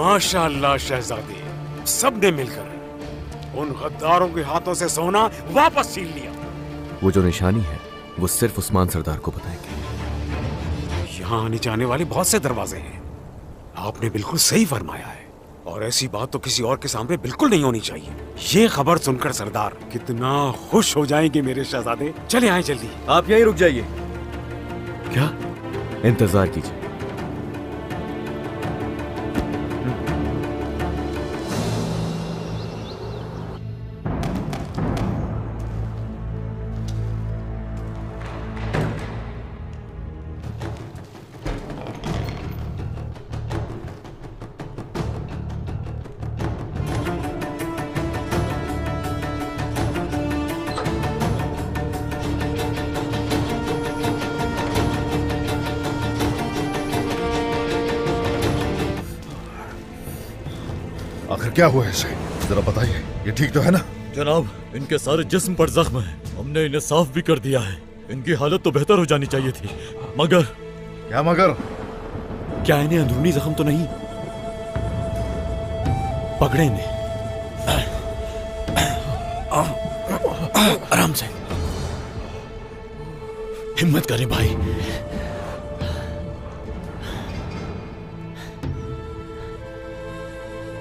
माशाअल्लाह शहजादी, सबने मिलकर उन गद्दारों के हाथों से सोना वापस छीन लिया। वो जो निशानी है वो सिर्फ उस्मान सरदार को बताएंगे। यहाँ आने जाने वाले बहुत से दरवाजे हैं। आपने बिल्कुल सही फरमाया है, और ऐसी बात तो किसी और के सामने बिल्कुल नहीं होनी चाहिए। ये खबर सुनकर सरदार कितना खुश हो जाएंगे मेरे शहजादे। चले आए जल्दी। आप यहीं रुक जाइए। क्या? इंतजार कीजिए। आखिर क्या हुआ है इसे? जरा बताइए, ये ठीक तो है ना? जनाब, इनके सारे जिस्म पर जख्म है। हमने इन्हें साफ भी कर दिया है। इनकी हालत तो बेहतर हो जानी चाहिए थी, मगर। क्या मगर? क्या इन्हें अंदरूनी जख्म तो नहीं? पकड़े इन्हें। आराम से, हिम्मत करें भाई।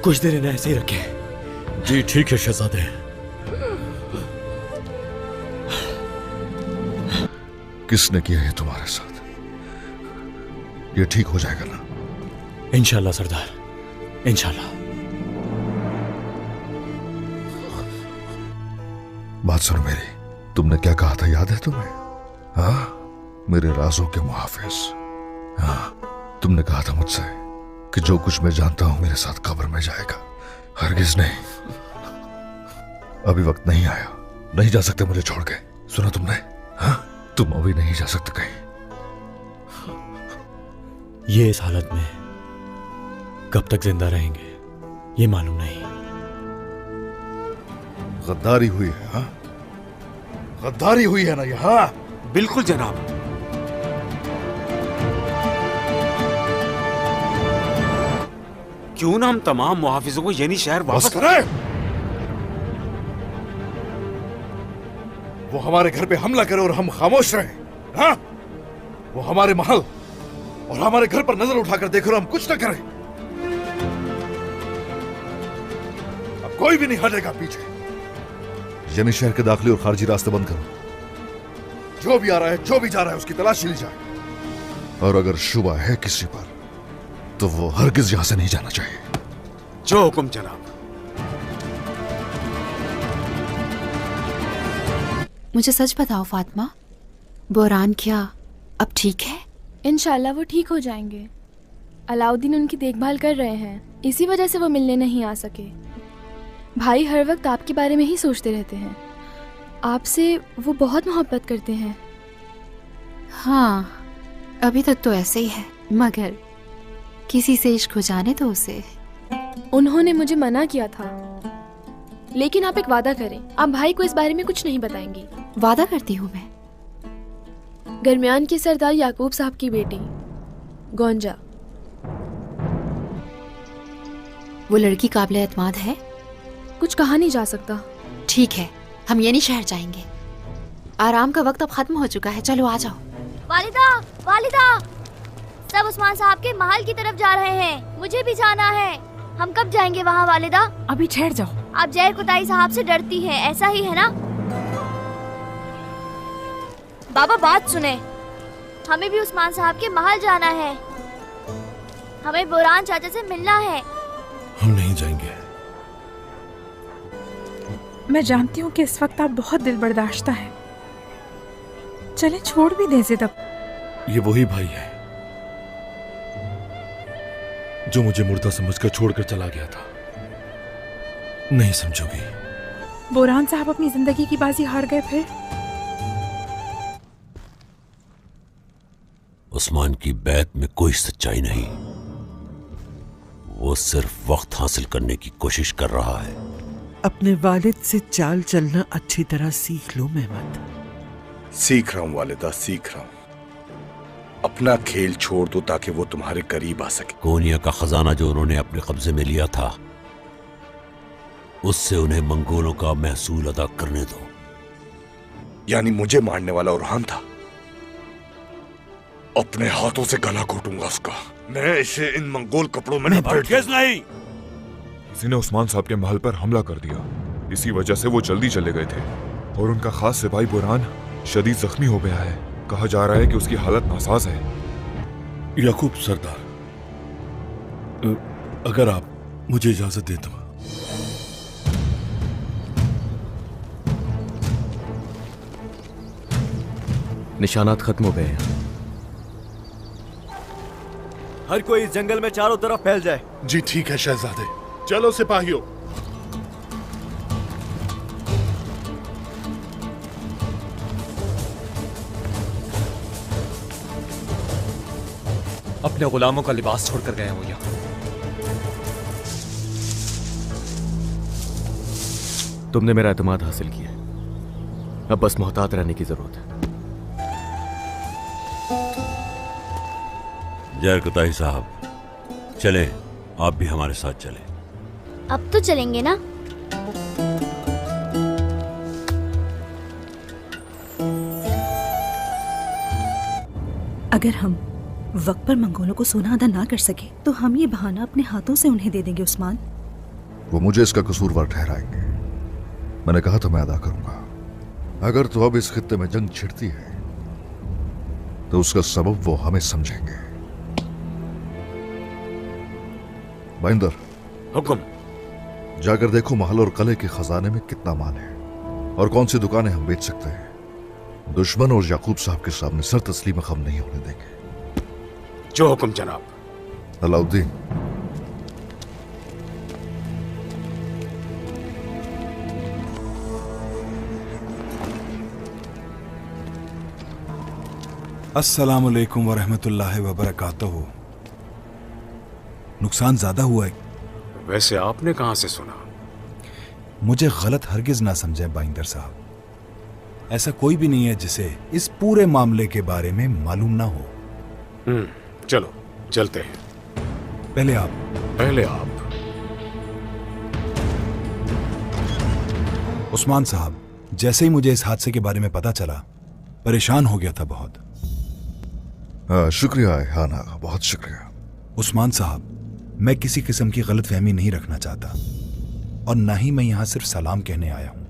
कुछ देर इन्हें ऐसे ही रखें। जी ठीक है शहजादे। किसने किया है तुम्हारे साथ? ये ठीक हो जाएगा ना? इंशाल्लाह सरदार, इंशाल्लाह। बात सुनो मेरी, तुमने क्या कहा था याद है तुम्हें? हाँ, मेरे राजों के मुहाफिज। हाँ, तुमने कहा था मुझसे कि जो कुछ मैं जानता हूं मेरे साथ कब्र में जाएगा। हरगिज नहीं, अभी वक्त नहीं आया। नहीं जा सकते मुझे छोड़ के। सुना तुमने? हाँ, तुम अभी नहीं जा सकते कहीं। ये इस हालत में कब तक जिंदा रहेंगे ये मालूम नहीं। गद्दारी हुई है। हाँ, गद्दारी हुई है ना यहाँ? बिल्कुल जनाब। क्यों ना हम तमाम मुहाफिजों को यानी शहर वापस करें? वो हमारे घर पे हमला करे और हम खामोश रहे? हाँ? वो हमारे महल और हमारे घर पर नजर उठाकर देखे और हम कुछ न करें? अब कोई भी नहीं हटेगा पीछे। यानी शहर के दाखिली और खारजी रास्ते बंद करो। जो भी आ रहा है, जो भी जा रहा है, उसकी तलाशी ली जाए। और अगर शुबा है किसी पर तो वो हरगिज यहां से नहीं जाना चाहिए। जो हुक्म जनाब। मुझे सच बताओ फातिमा, बोरान क्या अब ठीक है? इंशाल्लाह वो ठीक हो जाएंगे। अलाउद्दीन उनकी देखभाल कर रहे हैं, इसी वजह से वो मिलने नहीं आ सके। भाई हर वक्त आपके बारे में ही सोचते रहते हैं। आपसे वो बहुत मोहब्बत करते हैं। हाँ, अभी तक तो ऐसे ही है, मगर किसी से इश्क हो जाने तो उसे। उन्होंने मुझे मना किया था, लेकिन आप एक वादा करें, आप भाई को इस बारे में कुछ नहीं बताएंगी। वादा करती हूँ मैं। दरमियान के सरदार याकूब साहब की बेटी गोंजा। वो लड़की काबिल एतमाद है? कुछ कहा नहीं जा सकता। ठीक है, हम ये नहीं शहर जाएंगे। आराम का वक्त अब खत्म हो चुका है, चलो आ जाओ। वालिदा, वालिदा, सब उस्मान साहब के महल की तरफ जा रहे हैं। मुझे भी जाना है। हम कब जाएंगे वहाँ वालिदा? अभी ठहर जाओ। आप जहर कुताई साहब से डरती हैं, ऐसा ही है ना? बाबा बात सुने, हमें भी उस्मान साहब के महल जाना है। हमें बोरान चाचा से मिलना है। हम नहीं जाएंगे। मैं जानती हूँ कि इस वक्त आप बहुत दिल बर्दाश्ता हैं। चले छोड़ भी दें जिद। ये वही भाई है जो मुझे मुर्दा समझकर छोड़कर चला गया था। नहीं समझोगी? बोरान साहब अपनी जिंदगी की बाजी हार गए फिर? उस्मान की बैत में कोई सच्चाई नहीं। वो सिर्फ वक्त हासिल करने की कोशिश कर रहा है। अपने वालिद से चाल चलना अच्छी तरह सीख लो मेहमद। सीख रहा हूँ वालिदा, सीख रहा हूँ। अपना खेल छोड़ दो ताकि वो तुम्हारे करीब आ सके। कोनिया का खजाना जो उन्होंने अपने कब्जे में लिया था, उससे उन्हें मंगोलों का महसूल अदा करने दो। यानी मुझे मारने वाला उरहान था? अपने हाथों से गला घोटूंगा उसका। मैं इसे इन मंगोल कपड़ों में नहीं। किसी ने उस्मान साहब के महल पर हमला कर दिया, इसी वजह से वो जल्दी चले गए थे और उनका खास सिपाही बुरहान शदीद जख्मी हो गया है। कहा जा रहा है कि उसकी हालत नासाज है। याकूब सरदार, अगर आप मुझे इजाजत दे तो। निशानात खत्म हो गए हैं। हर कोई इस जंगल में चारों तरफ फैल जाए। जी ठीक है शहजादे। चलो सिपाहियों। अपने गुलामों का लिबास छोड़कर गए वो यहाँ। तुमने मेरा एतमाद हासिल किया, अब बस मोहतात रहने की जरूरत है। जरकताई साहब, चले, आप भी हमारे साथ चले। अब तो चलेंगे ना? अगर हम वक्त पर मंगोलों को सोना अदा ना कर सके तो हम ये बहाना अपने हाथों से उन्हें दे देंगे उस्मान। वो मुझे इसका कसूरवार ठहराएंगे। मैंने कहा तो मैं अदा करूंगा। अगर तो अब इस खित्ते में जंग छिड़ती है तो उसका सबब वो हमें समझेंगे। बाइंदर, हुक्म। जाकर देखो महल और कले के खजाने में कितना माल है और कौन सी दुकानें हम बेच सकते हैं। दुश्मन और याकूब साहब के सामने सर तस्लीम हम नहीं होने देंगे। जो हुक्म जनाब। अलाउद्दीन, अस्सलामुअलैकुम वरहमतुल्लाहि वबरकातुहू। नुकसान ज्यादा हुआ है? वैसे आपने कहां से सुना? मुझे गलत हरगिज ना समझे बाइंदर साहब, ऐसा कोई भी नहीं है जिसे इस पूरे मामले के बारे में मालूम ना हो। चलो चलते हैं। पहले आप। उस्मान साहब, जैसे ही मुझे इस हादसे के बारे में पता चला, परेशान हो गया था बहुत। शुक्रिया हाना, बहुत शुक्रिया। उस्मान साहब, मैं किसी किस्म की गलतफहमी नहीं रखना चाहता और ना ही मैं यहां सिर्फ सलाम कहने आया हूं।